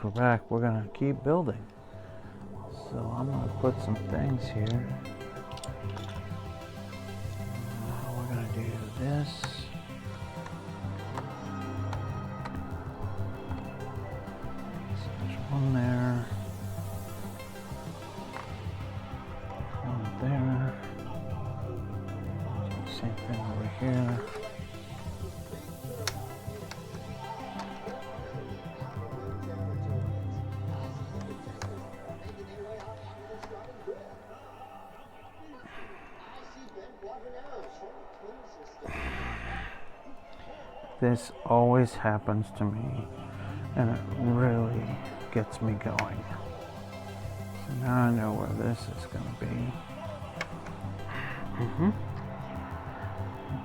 we're back. We're gonna keep building. So I'm gonna put some things here. We're gonna do this. So there's one there. One there. Same thing over here. This always happens to me, and it really gets me going. So now I know where this is going to be.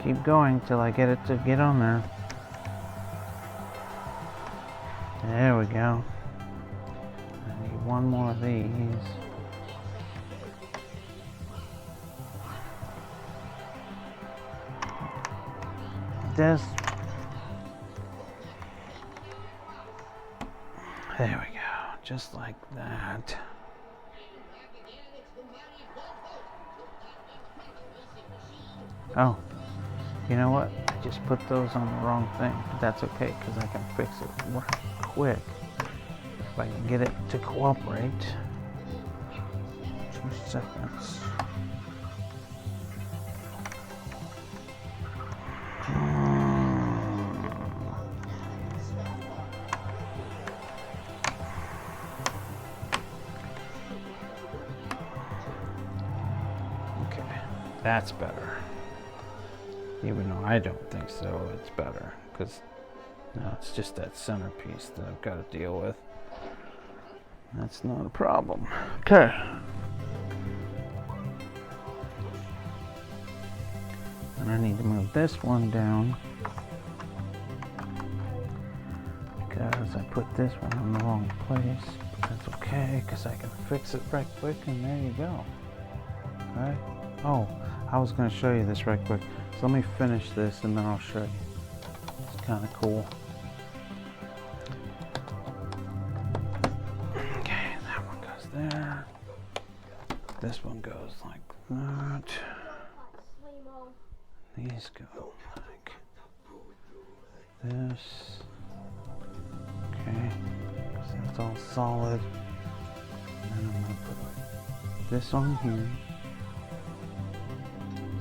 Keep going till I get it to get on there. There we go. I need one more of these. This. There we go, just like that. Oh, you know what? I just put those on the wrong thing. But that's okay, because I can fix it right quick. If I can get it to cooperate. 2 seconds. That's better. Even though I don't think so, it's better. Because now it's just that centerpiece that I've got to deal with. That's not a problem. Okay. And I need to move this one down. Because I put this one in the wrong place. But that's okay, because I can fix it right quick, and there you go. Alright? Oh, I was going to show you this right quick. So let me finish this and then I'll show you. It's kind of cool. Okay, that one goes there. This one goes like that. These go like this. Okay, so that's all solid. And then I'm going to put this on here.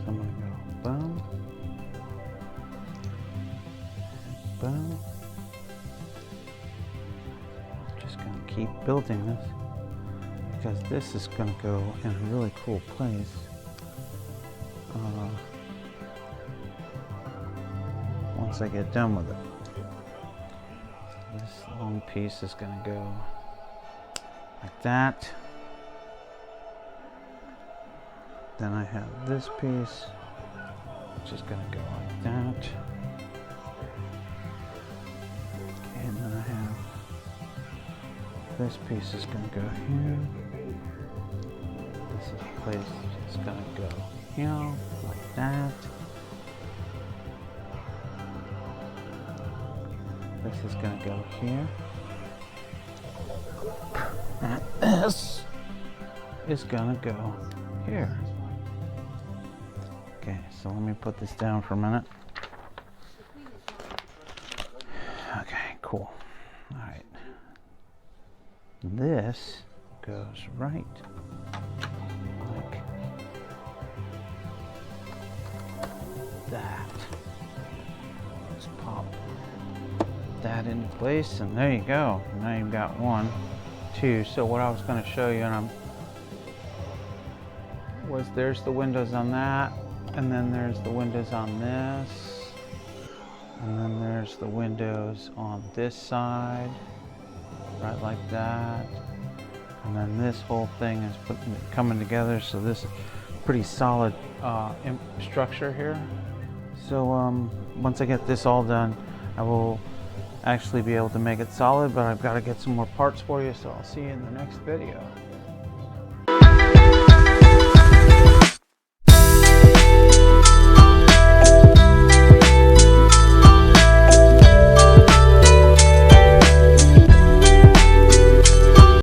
So I'm going to go boom, boom. I'm just going to keep building this because this is going to go in a really cool place. Once I get done with it. This long piece is going to go like that. Then I have this piece, which is going to go like that. Okay, and then I have this piece is going to go here. This is a place it's going to go here, like that. This is going to go here. And this is going to go here. Okay, so let me put this down for a minute. Okay, cool. All right. This goes right like that. Let's pop that into place, and there you go. Now you've got 1, 2. So what I was going to show you, and there's the windows on that. And then there's the windows on this. And then there's the windows on this side. Right like that. And then this whole thing is coming together. So this is pretty solid structure here. So once I get this all done, I will actually be able to make it solid. But I've got to get some more parts for you. So I'll see you in the next video.